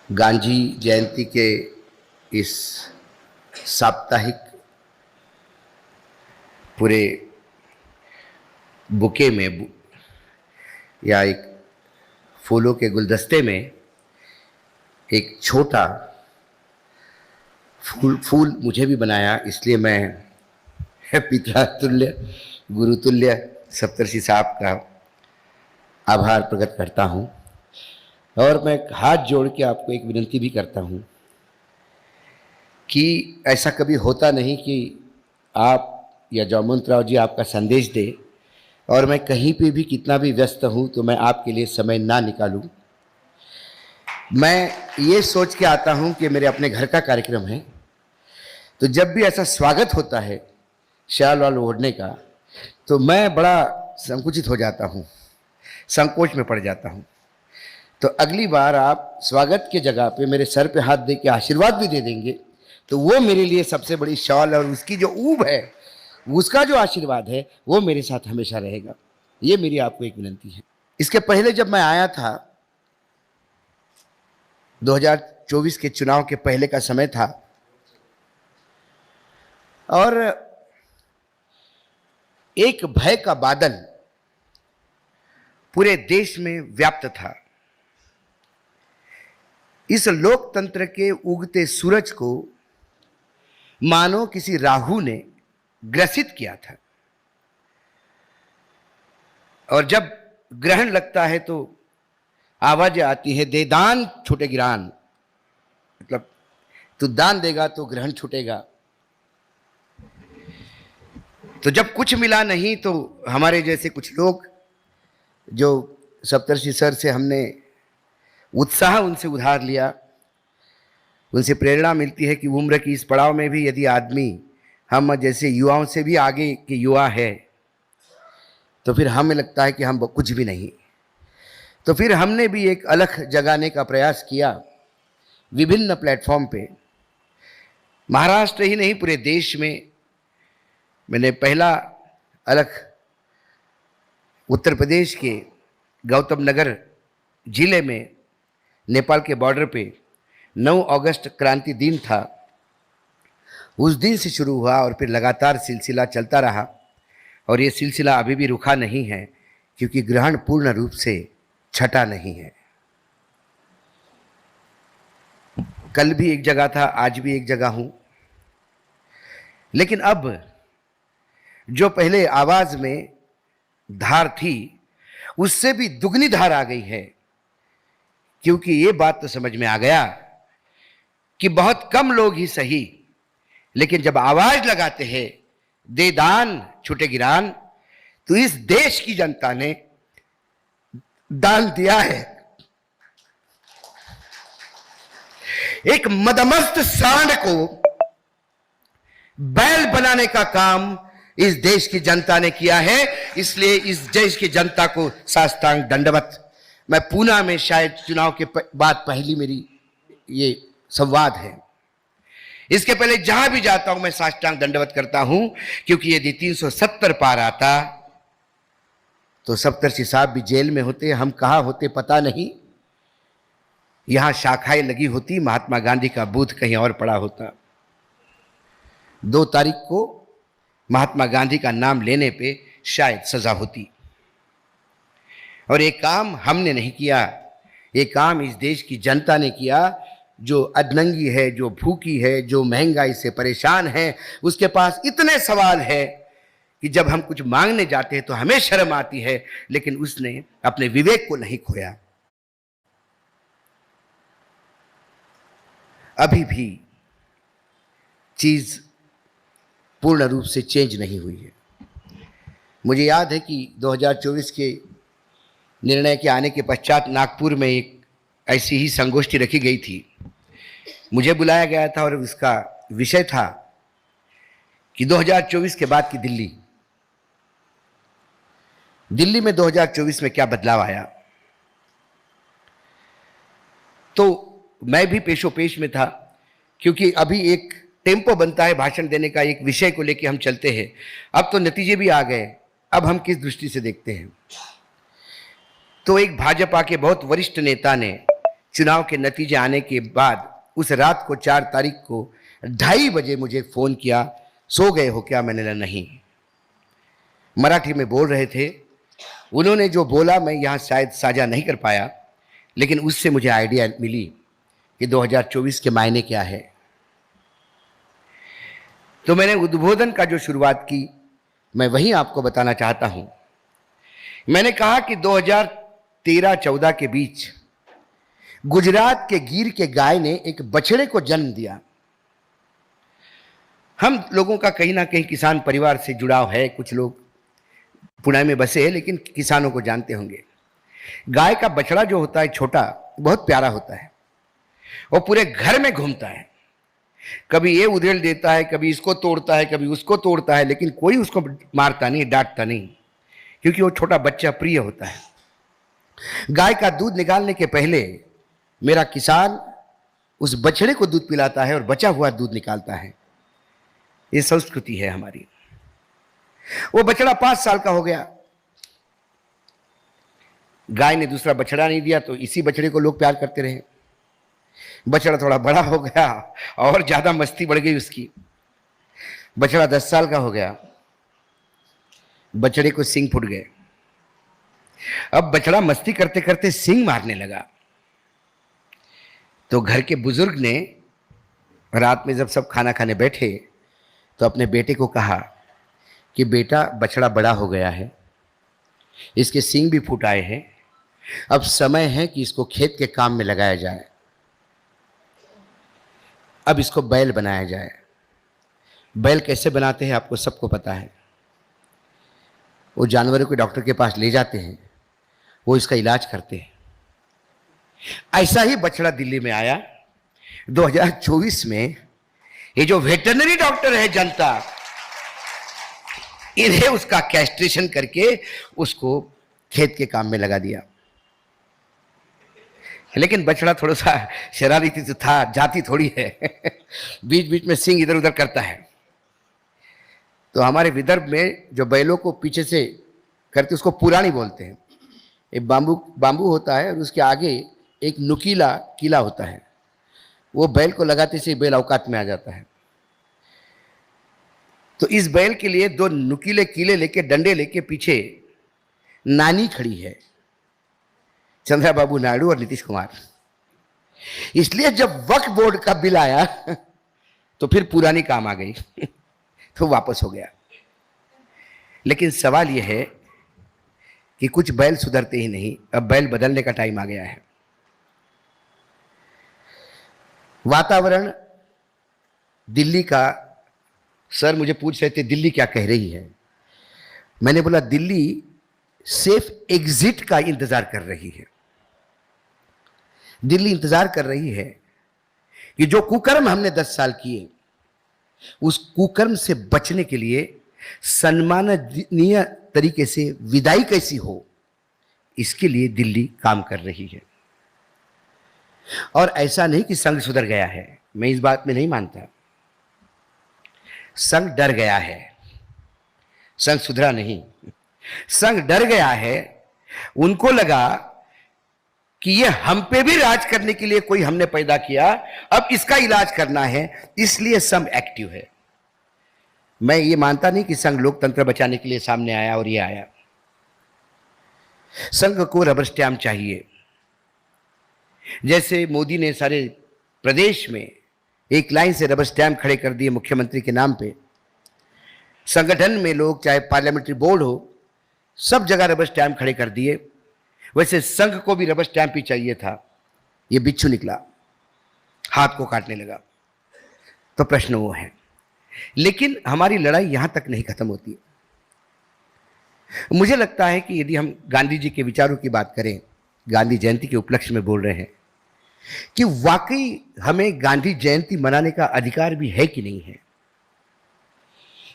गांधी जयंती के इस साप्ताहिक पूरे बुके में या एक फूलों के गुलदस्ते में एक छोटा फूल मुझे भी बनाया, इसलिए मैं पितृतुल्य गुरुतुल्य सप्तर्षि साहब का आभार प्रकट करता हूँ। और मैं हाथ जोड़ के आपको एक विनती भी करता हूँ कि ऐसा कभी होता नहीं कि आप या जौमंत राव जी आपका संदेश दे और मैं कहीं पे भी कितना भी व्यस्त हूँ तो मैं आपके लिए समय ना निकालूँ। मैं ये सोच के आता हूँ कि मेरे अपने घर का कार्यक्रम है, तो जब भी ऐसा स्वागत होता है शाल वाल ओढ़ने का, तो मैं बड़ा संकुचित हो जाता हूँ, संकोच में पड़ जाता हूँ। तो अगली बार आप स्वागत के जगह पे मेरे सर पे हाथ दे के आशीर्वाद भी दे देंगे तो वो मेरे लिए सबसे बड़ी शॉल, और उसकी जो ऊब है, उसका जो आशीर्वाद है, वो मेरे साथ हमेशा रहेगा। ये मेरी आपको एक विनती है। इसके पहले जब मैं आया था, 2024 के चुनाव के पहले का समय था, और एक भय का बादल पूरे देश में व्याप्त था। इस लोकतंत्र के उगते सूरज को मानो किसी राहु ने ग्रसित किया था, और जब ग्रहण लगता है तो आवाजें आती है, दे दान छूटे गिरान, मतलब तू दान देगा तो ग्रहण छूटेगा। तो जब कुछ मिला नहीं तो हमारे जैसे कुछ लोग जो सप्तर्षि सर से हमने उत्साह उनसे उधार लिया, उनसे प्रेरणा मिलती है कि उम्र की इस पड़ाव में भी यदि आदमी हम जैसे युवाओं से भी आगे के युवा है तो फिर हमें लगता है कि हम कुछ भी नहीं। तो फिर हमने भी एक अलख जगाने का प्रयास किया विभिन्न प्लेटफॉर्म पे। महाराष्ट्र ही नहीं, पूरे देश में मैंने पहला अलख उत्तर प्रदेश के गौतम नगर जिले में नेपाल के बॉर्डर पे 9 अगस्त क्रांति दिन था, उस दिन से शुरू हुआ और फिर लगातार सिलसिला चलता रहा, और ये सिलसिला अभी भी रुका नहीं है क्योंकि ग्रहण पूर्ण रूप से छटा नहीं है। कल भी एक जगह था, आज भी एक जगह हूं, लेकिन अब जो पहले आवाज में धार थी उससे भी दुगनी धार आ गई है, क्योंकि ये बात तो समझ में आ गया कि बहुत कम लोग ही सही, लेकिन जब आवाज लगाते हैं दे दान छूटे गिरान, तो इस देश की जनता ने दान दिया है। एक मदमस्त सांड को बैल बनाने का काम इस देश की जनता ने किया है, इसलिए इस देश की जनता को साष्टांग दंडवत। मैं पूना में शायद चुनाव के बाद पहली मेरी ये संवाद है। इसके पहले जहां भी जाता हूं मैं साष्टांग दंडवत करता हूं, क्योंकि यदि 370 पार आता तो सप्तर्षि साहब भी जेल में होते, हम कहां होते पता नहीं, यहां शाखाएं लगी होती, महात्मा गांधी का बूथ कहीं और पड़ा होता। 2 तारीख को महात्मा गांधी का नाम लेने पे शायद सजा होती। और ये काम हमने नहीं किया, ये काम इस देश की जनता ने किया, जो अधनंगी है, जो भूखी है, जो महंगाई से परेशान है, उसके पास इतने सवाल है कि जब हम कुछ मांगने जाते हैं तो हमें शर्म आती है, लेकिन उसने अपने विवेक को नहीं खोया। अभी भी चीज पूर्ण रूप से चेंज नहीं हुई है। मुझे याद है कि 2024 के निर्णय के आने के पश्चात नागपुर में एक ऐसी ही संगोष्ठी रखी गई थी। मुझे बुलाया गया था और उसका विषय था कि 2024 के बाद की दिल्ली में 2024 में क्या बदलाव आया। तो मैं भी पेशोपेश में था, क्योंकि अभी एक टेम्पो बनता है भाषण देने का, एक विषय को लेकर हम चलते हैं। अब तो नतीजे भी आ गए, अब हम किस दृष्टि से देखते हैं। तो एक भाजपा के बहुत वरिष्ठ नेता ने चुनाव के नतीजे आने के बाद उस रात को 4 तारीख को 2:30 बजे मुझे फोन किया, सो गए हो क्या? मैंने कहा नहीं। मराठी में बोल रहे थे। उन्होंने जो बोला मैं यहाँ शायद साझा नहीं कर पाया, लेकिन उससे मुझे आइडिया मिली कि 2024 के मायने क्या है। तो मैंने उद्बोधन का जो शुरुआत की, मैं वही आपको बताना चाहता हूं। मैंने कहा कि 2013-14 के बीच गुजरात के गिर के गाय ने एक बछड़े को जन्म दिया। हम लोगों का कहीं ना कहीं किसान परिवार से जुड़ाव है, कुछ लोग पुणे में बसे हैं लेकिन किसानों को जानते होंगे। गाय का बछड़ा जो होता है छोटा, बहुत प्यारा होता है। वो पूरे घर में घूमता है, कभी ये उधेड़ देता है, कभी इसको तोड़ता है, कभी उसको तोड़ता है, लेकिन कोई उसको मारता नहीं, डांटता नहीं, क्योंकि वो छोटा बच्चा प्रिय होता है। गाय का दूध निकालने के पहले मेरा किसान उस बछड़े को दूध पिलाता है और बचा हुआ दूध निकालता है। ये संस्कृति है हमारी। वो बछड़ा 5 साल का हो गया, गाय ने दूसरा बछड़ा नहीं दिया, तो इसी बछड़े को लोग प्यार करते रहे। बछड़ा थोड़ा बड़ा हो गया और ज्यादा मस्ती बढ़ गई उसकी। बछड़ा 10 साल का हो गया, बछड़े को सींग फूट गए। अब बछड़ा मस्ती करते करते सींग मारने लगा। तो घर के बुजुर्ग ने रात में जब सब खाना खाने बैठे तो अपने बेटे को कहा कि बेटा, बछड़ा बड़ा हो गया है, इसके सींग भी फूट आए हैं, अब समय है कि इसको खेत के काम में लगाया जाए, अब इसको बैल बनाया जाए। बैल कैसे बनाते हैं आपको सबको पता है। वो जानवरों को डॉक्टर के पास ले जाते हैं, वो इसका इलाज करते हैं। ऐसा ही बछड़ा दिल्ली में आया 2024 में। ये जो वेटरनरी डॉक्टर है जनता, इन्हें उसका कैस्ट्रेशन करके उसको खेत के काम में लगा दिया। लेकिन बछड़ा थोड़ा सा शरारती तो था, जाति थोड़ी है बीच बीच में सींग इधर उधर करता है। तो हमारे विदर्भ में जो बैलों को पीछे से करते उसको पुरानी बोलते हैं। एक बांबू होता है और उसके आगे एक नुकीला किला होता है, वो बैल को लगाते से बैल औकात में आ जाता है। तो इस बैल के लिए 2 नुकीले किले लेके, डंडे लेके पीछे नानी खड़ी है, चंद्रबाबू नायडू और नीतीश कुमार। इसलिए जब वक्फ बोर्ड का बिल आया तो फिर पुरानी काम आ गई तो वापस हो गया। लेकिन सवाल यह है कि कुछ बैल सुधरते ही नहीं। अब बैल बदलने का टाइम आ गया है। वातावरण दिल्ली का, सर मुझे पूछ रहे थे दिल्ली क्या कह रही है। मैंने बोला दिल्ली सेफ एग्जिट का इंतजार कर रही है। दिल्ली इंतजार कर रही है कि जो कुकर्म हमने 10 साल किए, उस कुकर्म से बचने के लिए सम्माननीय तरीके से विदाई कैसी हो, इसके लिए दिल्ली काम कर रही है। और ऐसा नहीं कि संघ सुधर गया है, मैं इस बात में नहीं मानता। संघ डर गया है, संघ सुधरा नहीं। संघ डर गया है, उनको लगा कि ये हम पे भी राज करने के लिए कोई हमने पैदा किया, अब इसका इलाज करना है, इसलिए संघ एक्टिव है। मैं ये मानता नहीं कि संघ लोकतंत्र बचाने के लिए सामने आया और ये आया। संघ को रबर स्टैम्प चाहिए। जैसे मोदी ने सारे प्रदेश में एक लाइन से रबर स्टैम्प खड़े कर दिए मुख्यमंत्री के नाम पे, संगठन में लोग, चाहे पार्लियामेंट्री बोर्ड हो, सब जगह रबर स्टैम्प खड़े कर दिए। वैसे संघ को भी रबर स्टैम्प ही चाहिए था। ये बिच्छू निकला, हाथ को काटने लगा। तो प्रश्न वो है। लेकिन हमारी लड़ाई यहां तक नहीं खत्म होती। मुझे लगता है कि यदि हम गांधी जी के विचारों की बात करें, गांधी जयंती के उपलक्ष्य में बोल रहे हैं, कि वाकई हमें गांधी जयंती मनाने का अधिकार भी है कि नहीं है।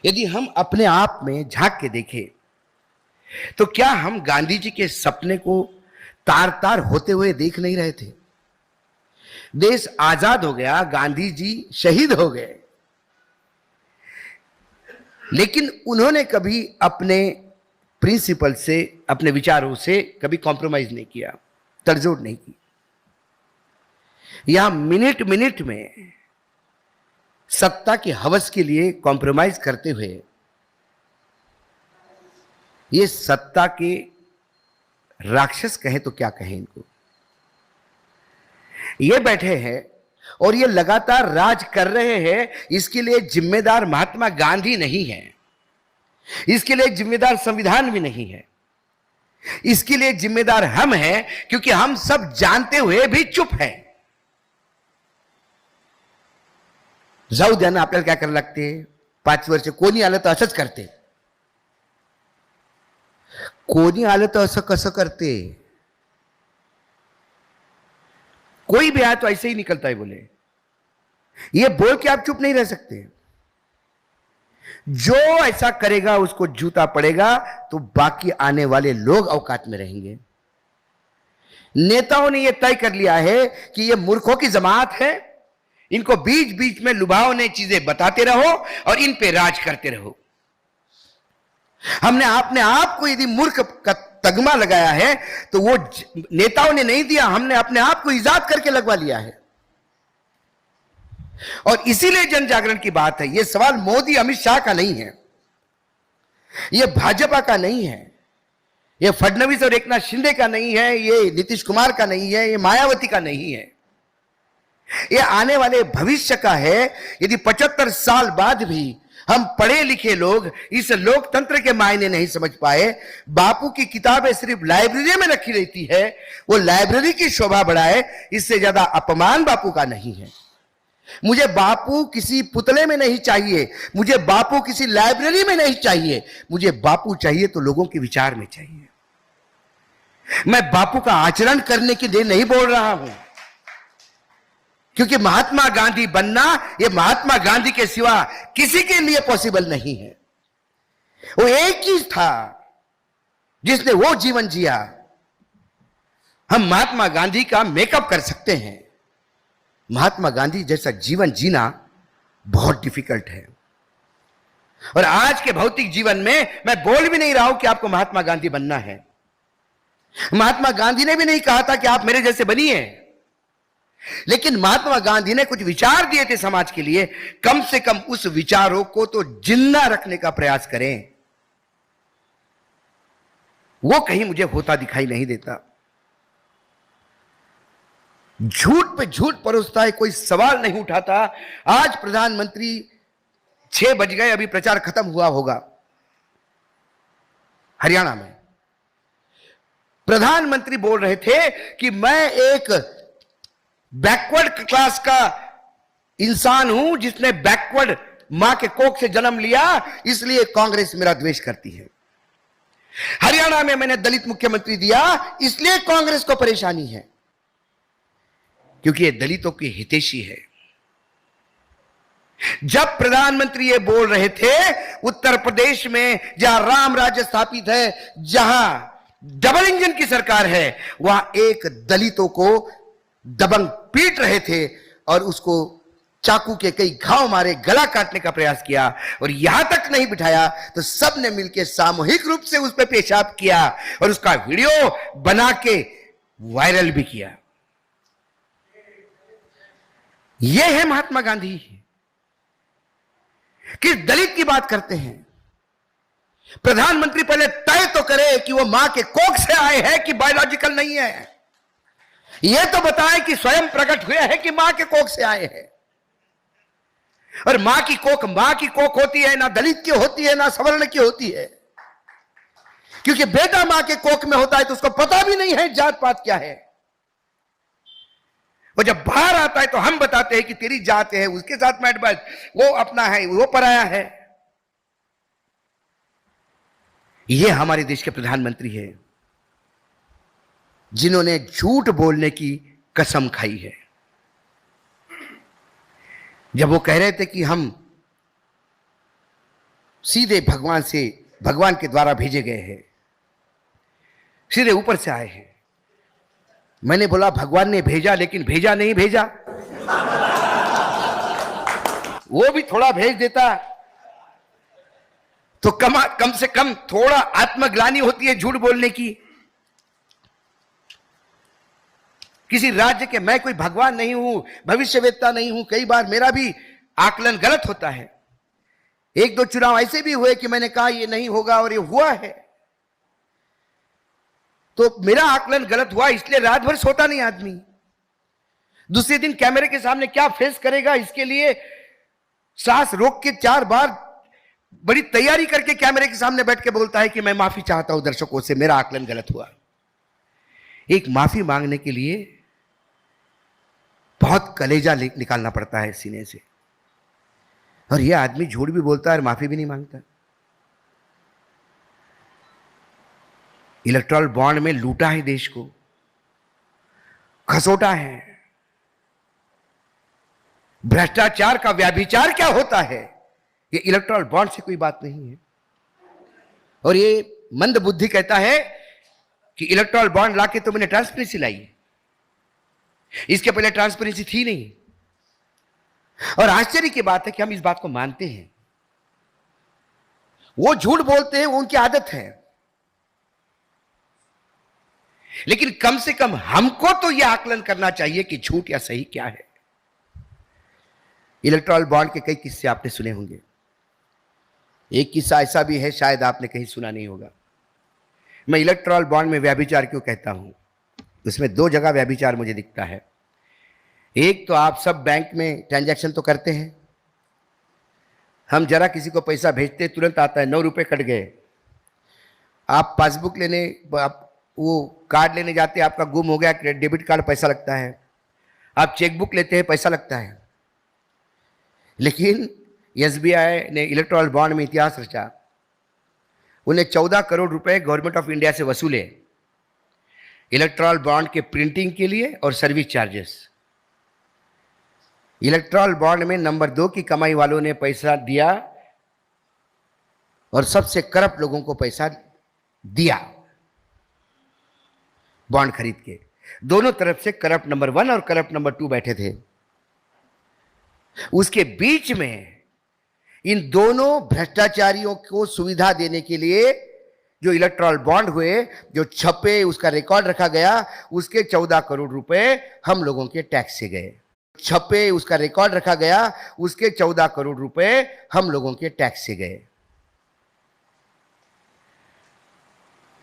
यदि हम अपने आप में झांक के देखें तो क्या हम गांधी जी के सपने को तार तार होते हुए देख नहीं रहे थे? देश आजाद हो गया, गांधी जी शहीद हो गए, लेकिन उन्होंने कभी अपने प्रिंसिपल से, अपने विचारों से कभी कॉम्प्रोमाइज नहीं किया, तड़जोड़ नहीं की। यहां मिनट मिनट में सत्ता की हवस के लिए कॉम्प्रोमाइज करते हुए ये सत्ता के राक्षस कहें तो क्या कहें इनको, ये बैठे हैं और ये लगातार राज कर रहे हैं। इसके लिए जिम्मेदार महात्मा गांधी नहीं है, इसके लिए जिम्मेदार संविधान भी नहीं है, इसके लिए जिम्मेदार हम हैं, क्योंकि हम सब जानते हुए भी चुप हैं। जाऊ द्या ना, आपल्याला काय करायला लागते, 5 वर्ष कोणी आलं तर असंच करते, कोणी आलं तर असं कसं करते, कोई भी आया तो ऐसे ही निकलता है बोले, ये बोल के आप चुप नहीं रह सकते। जो ऐसा करेगा उसको जूता पड़ेगा, तो बाकी आने वाले लोग औकात में रहेंगे। नेताओं ने यह तय कर लिया है कि ये मूर्खों की जमात है, इनको बीच बीच में लुभावने चीजें बताते रहो और इन पे राज करते रहो। हमने अपने आप को यदि मूर्ख का तगमा लगाया है तो वो नेताओं ने नहीं दिया, हमने अपने आप को इजाद करके लगवा लिया है। और इसीलिए जन जागरण की बात है। यह सवाल मोदी अमित शाह का नहीं है, यह भाजपा का नहीं है, यह फडणवीस और एकनाथ शिंदे का नहीं है, यह नीतीश कुमार का नहीं है, यह मायावती का नहीं है, यह आने वाले भविष्य का है। यदि 75 साल बाद भी हम पढ़े लिखे लोग इस लोकतंत्र के मायने नहीं समझ पाए, बापू की किताबें सिर्फ लाइब्रेरी में रखी रहती है, वो लाइब्रेरी की शोभा बढ़ाए, इससे ज्यादा अपमान बापू का नहीं है। मुझे बापू किसी पुतले में नहीं चाहिए, मुझे बापू किसी लाइब्रेरी में नहीं चाहिए, मुझे बापू चाहिए तो लोगों के विचार में चाहिए। मैं बापू का आचरण करने के लिए नहीं बोल रहा हूं, क्योंकि महात्मा गांधी बनना यह महात्मा गांधी के सिवा किसी के लिए पॉसिबल नहीं है। वो एक चीज था जिसने वो जीवन जिया। हम महात्मा गांधी का मेकअप कर सकते हैं, महात्मा गांधी जैसा जीवन जीना बहुत डिफिकल्ट है। और आज के भौतिक जीवन में मैं बोल भी नहीं रहा हूं कि आपको महात्मा गांधी बनना है। महात्मा गांधी ने भी नहीं कहा था कि आप मेरे जैसे बनिए, लेकिन महात्मा गांधी ने कुछ विचार दिए थे समाज के लिए, कम से कम उस विचारों को तो जिंदा रखने का प्रयास करें। वो कहीं मुझे होता दिखाई नहीं देता। झूठ पे झूठ परोसता है, कोई सवाल नहीं उठाता। आज प्रधानमंत्री 6 बज गए, अभी प्रचार खत्म हुआ होगा हरियाणा में। प्रधानमंत्री बोल रहे थे कि मैं एक बैकवर्ड क्लास का इंसान हूं, जिसने बैकवर्ड मां के कोख से जन्म लिया, इसलिए कांग्रेस मेरा द्वेष करती है। हरियाणा में मैंने दलित मुख्यमंत्री दिया, इसलिए कांग्रेस को परेशानी है, क्योंकि ये दलितों की हितैषी है। जब प्रधानमंत्री ये बोल रहे थे, उत्तर प्रदेश में जहां राम राज्य स्थापित है, जहां डबल इंजन की सरकार है, वहां एक दलितों को दबंग पीट रहे थे और उसको चाकू के कई घाव मारे, गला काटने का प्रयास किया। और यहां तक नहीं बिठाया तो सबने मिलकर सामूहिक रूप से उस पर पेशाब किया और उसका वीडियो बना के वायरल भी किया। यह है महात्मा गांधी। किस दलित की बात करते हैं? प्रधानमंत्री पहले तय तो करे कि वो मां के कोख से आए हैं कि बायोलॉजिकल नहीं है। यह तो बताए कि स्वयं प्रकट हुए हैं कि मां के कोख से आए हैं। और मां की कोख होती है, ना दलित की होती है, ना सवर्ण की होती है, क्योंकि बेटा मां के कोख में होता है तो उसको पता भी नहीं है जात पात क्या है। वो जब बाहर आता है तो हम बताते हैं कि तेरी जात है, उसके साथ मैट बैठ, वो अपना है, वो पराया है। ये हमारे देश के प्रधानमंत्री है जिन्होंने झूठ बोलने की कसम खाई है। जब वो कह रहे थे कि हम सीधे भगवान के द्वारा भेजे गए हैं, सीधे ऊपर से आए हैं, मैंने बोला भगवान ने भेजा, लेकिन भेजा नहीं भेजा, वो भी थोड़ा भेज देता तो कम से कम थोड़ा आत्मग्लानि होती है झूठ बोलने की। किसी राज्य के, मैं कोई भगवान नहीं हूं, भविष्यवेत्ता नहीं हूं, कई बार मेरा भी आकलन गलत होता है। एक दो चुनाव ऐसे भी हुए कि मैंने कहा ये नहीं होगा और ये हुआ है, तो मेरा आकलन गलत हुआ, इसलिए रात भर सोता नहीं आदमी। दूसरे दिन कैमरे के सामने क्या फेस करेगा, इसके लिए सांस रोक के 4 बार बड़ी तैयारी करके कैमरे के सामने बैठ के बोलता है कि मैं माफी चाहता हूं दर्शकों से, मेरा आकलन गलत हुआ। एक माफी मांगने के लिए बहुत कलेजा निकालना पड़ता है सीने से, और यह आदमी झूठ भी बोलता है और माफी भी नहीं मांगता। इलेक्टोरल बॉन्ड में लूटा है देश को, खसोटा है। भ्रष्टाचार का व्याभिचार क्या होता है, ये इलेक्टोरल बॉन्ड से कोई बात नहीं है। और ये मंद बुद्धि कहता है कि इलेक्टोरल बॉन्ड लाके तो मैंने ट्रांसपेरेंसी लाई, इसके पहले ट्रांसपेरेंसी थी नहीं। और आश्चर्य की बात है कि हम इस बात को मानते हैं। वो झूठ बोलते हैं, वो उनकी आदत है, लेकिन कम से कम हमको तो यह आकलन करना चाहिए कि झूठ या सही क्या है। इलेक्टोरल बॉन्ड के कई किस्से आपने सुने होंगे। एक किस्सा ऐसा भी है, शायद आपने कहीं सुना नहीं होगा। मैं इलेक्टोरल बॉन्ड में व्यभिचार क्यों कहता हूं, उसमें 2 जगह व्यभिचार मुझे दिखता है। एक तो आप सब बैंक में ट्रांजैक्शन तो करते हैं, हम जरा किसी को पैसा भेजते तुरंत आता है 9 रुपए कट गए। आप पासबुक लेने, आप वो कार्ड लेने जाते हैं, आपका गुम हो गया, डेबिट कार्ड, पैसा लगता है। आप चेकबुक लेते हैं, पैसा लगता है। लेकिन एसबीआई ने इलेक्टोरल बॉन्ड में इतिहास रचा। उन्हें 14 करोड़ रुपए गवर्नमेंट ऑफ इंडिया से वसूले इलेक्टोरल बॉन्ड के प्रिंटिंग के लिए और सर्विस चार्जेस। इलेक्टोरल बॉन्ड में नंबर 2 की कमाई वालों ने पैसा दिया और सबसे करप्ट लोगों को पैसा दिया बॉन्ड खरीद के। दोनों तरफ से करप्ट नंबर 1 और करप्ट नंबर 2 बैठे थे। उसके बीच में इन दोनों भ्रष्टाचारियों को सुविधा देने के लिए जो इलेक्टोरल बॉन्ड हुए, जो छपे, उसका रिकॉर्ड रखा गया, उसके 14 करोड़ रुपए हम लोगों के टैक्स से गए। छपे, उसका रिकॉर्ड रखा गया, उसके 14 करोड़ रुपए हम लोगों के टैक्स से गए।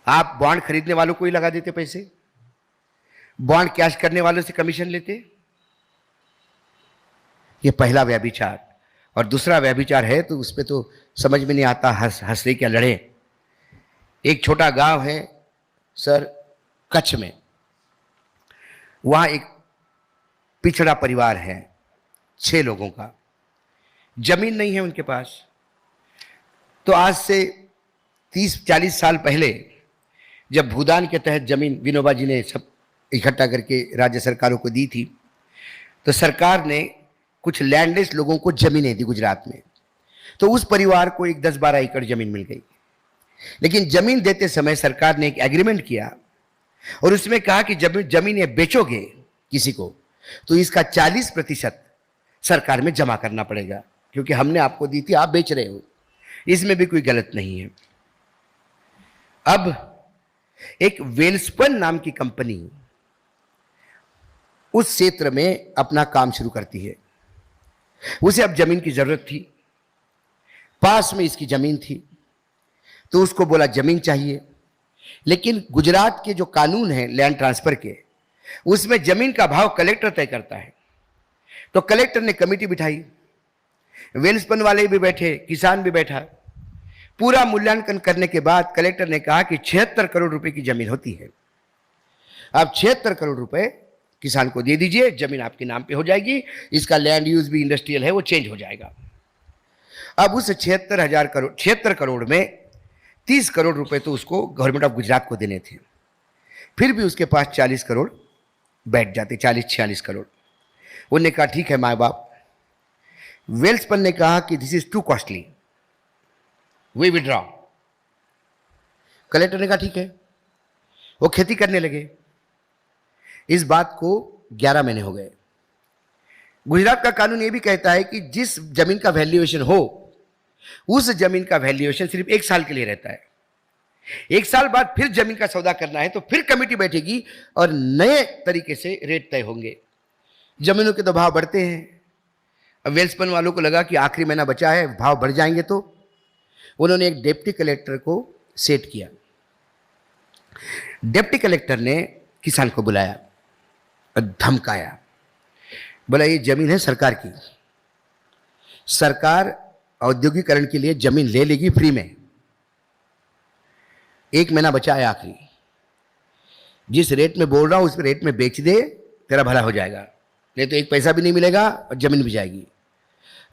आप बॉन्ड खरीदने वालों को ही लगा देते पैसे, बॉन्ड कैश करने वालों से कमीशन लेते। ये पहला व्यभिचार। और दूसरा व्यभिचार है तो उसपे तो समझ में नहीं आता, हंसते क्या लड़े। एक छोटा गांव है सर, कच्छ में। वहां एक पिछड़ा परिवार है, 6 लोगों का, जमीन नहीं है उनके पास। तो आज से 30-40 साल पहले जब भूदान के तहत जमीन विनोबा जी ने सब इकट्ठा करके राज्य सरकारों को दी थी, तो सरकार ने कुछ लैंडलेस लोगों को जमीनें दी गुजरात में। तो उस परिवार को एक 10-12 एकड़ जमीन मिल गई। लेकिन जमीन देते समय सरकार ने एक एग्रीमेंट किया और उसमें कहा कि जब जमीन ये बेचोगे किसी को तो इसका 40% सरकार में जमा करना पड़ेगा, क्योंकि हमने आपको दी थी, आप बेच रहे हो। इसमें भी कोई गलत नहीं है। अब एक वेलस्पन नाम की कंपनी उस क्षेत्र में अपना काम शुरू करती है। उसे अब जमीन की जरूरत थी, पास में इसकी जमीन थी, तो उसको बोला जमीन चाहिए। लेकिन गुजरात के जो कानून है लैंड ट्रांसफर के, उसमें जमीन का भाव कलेक्टर तय करता है। तो कलेक्टर ने कमेटी बिठाई, वेलस्पन वाले भी बैठे, किसान भी बैठा। पूरा मूल्यांकन करने के बाद कलेक्टर ने कहा कि 76 करोड़ रुपए की जमीन होती है। अब 76 करोड़ रुपए किसान को दे दीजिए, जमीन आपके नाम पे हो जाएगी, इसका लैंड यूज भी इंडस्ट्रियल है, वो चेंज हो जाएगा। अब उस 76 करोड़ में 30 करोड़ रुपए तो उसको गवर्नमेंट ऑफ गुजरात को देने थे। फिर भी उसके पास 40 करोड़ बैठ जाते, 40-46 करोड़। उन्होंने कहा ठीक है माँ बाप। वेल्सपन ने कहा कि this is too costly, we withdraw. Collector ने कहा ठीक है। वो खेती करने लगे। इस बात को 11 महीने हो गए। गुजरात का कानून यह भी कहता है कि जिस जमीन का वैल्यूएशन हो, उस जमीन का वैल्यूएशन सिर्फ 1 साल के लिए रहता है। एक साल बाद फिर जमीन का सौदा करना है तो फिर कमेटी बैठेगी और नए तरीके से रेट तय होंगे। जमीनों के तो भाव बढ़ते हैं। अब वेल्सपन वालों को लगा कि आखिरी महीना बचा है, भाव बढ़ जाएंगे, तो उन्होंने एक डिप्टी कलेक्टर को सेट किया। डिप्टी कलेक्टर ने किसान को बुलाया और धमकाया, बोला ये जमीन है सरकार की, सरकार औद्योगिकरण के लिए जमीन ले लेगी फ्री में, एक महीना बचा है आखिरी, जिस रेट में बोल रहा हूं उस रेट में बेच दे, तेरा भला हो जाएगा, नहीं तो एक पैसा भी नहीं मिलेगा और जमीन भी जाएगी।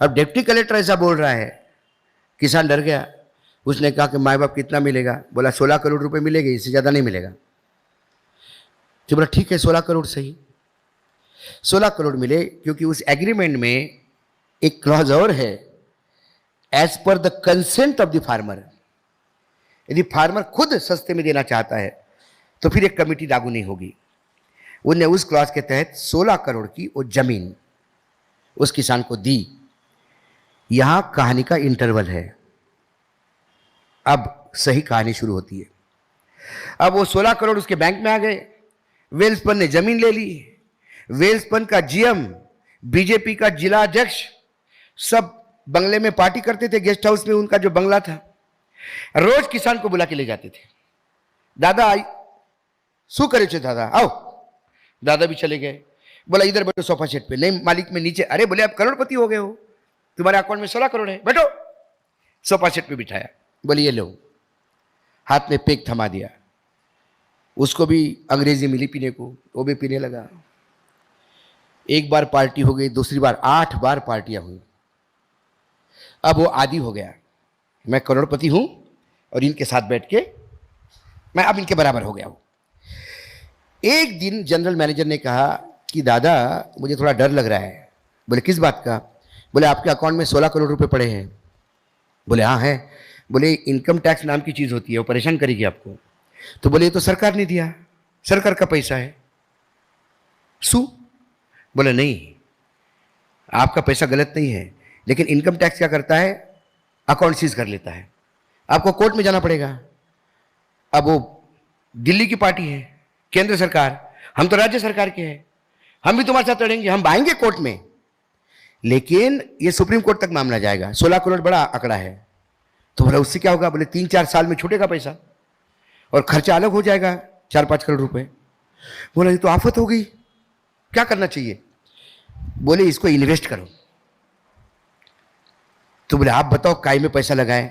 अब डिप्टी कलेक्टर ऐसा बोल रहा है, किसान डर गया। उसने कहा कि माँ बाप कितना मिलेगा? बोला 16 करोड़ रुपए मिलेंगे, इससे ज़्यादा नहीं मिलेगा। तो बोला ठीक है 16 करोड़ सही। 16 करोड़ मिले, क्योंकि उस एग्रीमेंट में एक क्लॉज और है, as per the consent of the farmer. यदि फार्मर खुद सस्ते में देना चाहता है तो फिर एक कमेटी लागू नहीं होगी। उनने उस क्लॉज के तहत 16 करोड़ की वो जमीन उस किसान को दी। यहां कहानी का इंटरवल है, अब सही कहानी शुरू होती है। अब वो 16 करोड़ उसके बैंक में आ गए। वेल्सपन ने जमीन ले ली। वेल्सपन का जीएम, बीजेपी का जिला अध्यक्ष, सब बंगले में पार्टी करते थे, गेस्ट हाउस में उनका जो बंगला था। रोज किसान को बुला के ले जाते थे। दादा आई शू करे छे दादा, आओ। दादा भी चले गए। बोला इधर बैठो सोफा सेट पे। नहीं मालिक में नीचे। अरे बोले आप करोड़पति हो गए हो, तुम्हारे अकाउंट में 16 करोड़ है, बैठो। सोफा सेट पे बिठाया। बोले ये लो, हाथ में पेक थमा दिया। उसको भी अंग्रेजी मिली पीने को, वो भी पीने लगा। एक बार पार्टी हो गई, दूसरी बार, 8 बार पार्टियां हुई। अब वो आदी हो गया, मैं करोड़पति हूं और इनके साथ बैठ के मैं अब इनके बराबर हो गया हूं। एक दिन जनरल मैनेजर ने कहा कि दादा मुझे थोड़ा डर लग रहा है। बोले किस बात का? बोले आपके अकाउंट में 16 करोड़ रुपए पड़े हैं। बोले हाँ है। बोले इनकम टैक्स नाम की चीज होती है, वो परेशान करेगी आपको। तो बोले ये तो सरकार ने दिया, सरकार का पैसा है। सू? बोले नहीं, आपका पैसा गलत नहीं है, लेकिन इनकम टैक्स क्या करता है, अकाउंट सीज कर लेता है, आपको कोर्ट में जाना पड़ेगा। अब वो दिल्ली की पार्टी है, केंद्र सरकार, हम तो राज्य सरकार के हैं, हम भी तुम्हारे साथ लड़ेंगे, हम आएंगे कोर्ट में, लेकिन ये सुप्रीम कोर्ट तक मामला जाएगा। 16 करोड़ बड़ा आंकड़ा है। तो बोला उससे क्या होगा? बोले 3-4 साल में छूटेगा पैसा और खर्चा अलग हो जाएगा 4-5 करोड़ रुपए। बोला ये तो आफत हो गई, क्या करना चाहिए? बोले इसको इन्वेस्ट करो। तो बोले आप बताओ काय में पैसा लगाएं?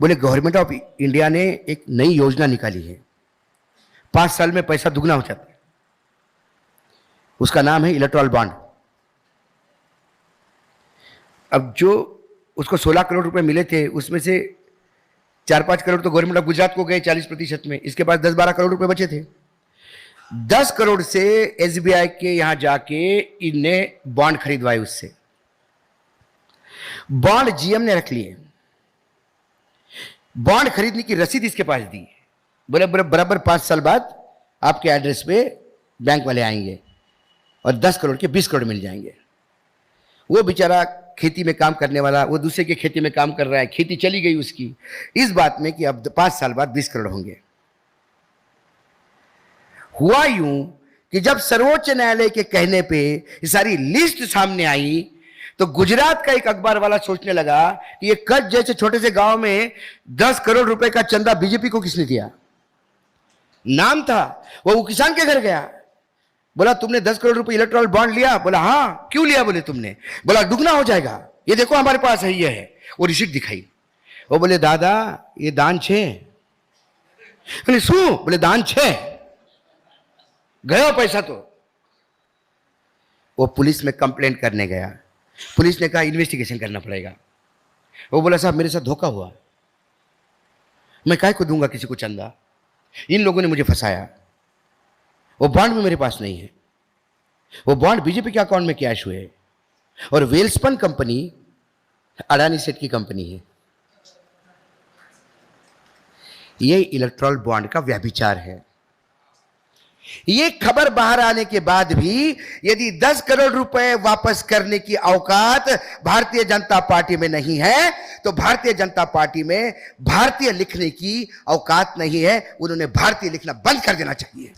बोले गवर्नमेंट ऑफ इंडिया ने एक नई योजना निकाली है, 5 साल में पैसा दुगना हो जाता है। उसका नाम है इलेक्टोरल बॉन्ड। अब जो उसको 16 करोड़ रुपए मिले थे, उसमें से 4-5 करोड़ तो गवर्नमेंट ऑफ गुजरात को गए 40% में। इसके पास 10-12 करोड़ रुपए बचे थे। 10 करोड़ से एसबीआई के यहां जाके इनने बॉन्ड खरीदवाए। उससे बॉन्ड जीएम ने रख लिए। बॉन्ड खरीदने की रसीद इसके पास दी। बोले बराबर 5 साल बाद आपके एड्रेस पे बैंक वाले आएंगे और 10 करोड़ के 20 करोड़ मिल जाएंगे। वो बेचारा खेती में काम करने वाला, वो दूसरे के खेती में काम कर रहा है, खेती चली गई उसकी इस बात में कि अब 5 साल बाद 20 करोड़ होंगे। हुआ यूं कि जब सर्वोच्च न्यायालय के कहने पे ये सारी लिस्ट सामने आई तो गुजरात का एक अखबार वाला सोचने लगा कि ये कच्छ जैसे छोटे से गांव में 10 करोड़ रुपए का चंदा बीजेपी को किसने दिया? नाम था वो किसान के घर गया। बोला तुमने 10 करोड़ रुपए इलेक्ट्रॉल बॉन्ड लिया? बोला हाँ। क्यों लिया? बोले तुमने? बोला दुगना हो जाएगा, ये देखो हमारे पास है, ये है। वो रिसीट दिखाई। वो बोले दादा ये दान छे। बोले सू? बोले दान छे, गया पैसा। तो वो पुलिस में कंप्लेंट करने गया। पुलिस ने कहा इन्वेस्टिगेशन करना पड़ेगा। वो बोला साहब मेरे साथ धोखा हुआ, मैं काहे को दूंगा किसी को चंदा, इन लोगों ने मुझे फंसाया। वो बॉन्ड भी मेरे पास नहीं है, वो बॉन्ड बीजेपी के अकाउंट में कैश हुए। और वेल्सपन कंपनी अडानी सेठ की कंपनी है। ये इलेक्ट्रॉल बॉन्ड का व्यभिचार है। ये खबर बाहर आने के बाद भी यदि 10 करोड़ रुपए वापस करने की औकात भारतीय जनता पार्टी में नहीं है तो भारतीय जनता पार्टी में भारतीय लिखने की औकात नहीं है। उन्होंने भारतीय लिखना बंद कर देना चाहिए।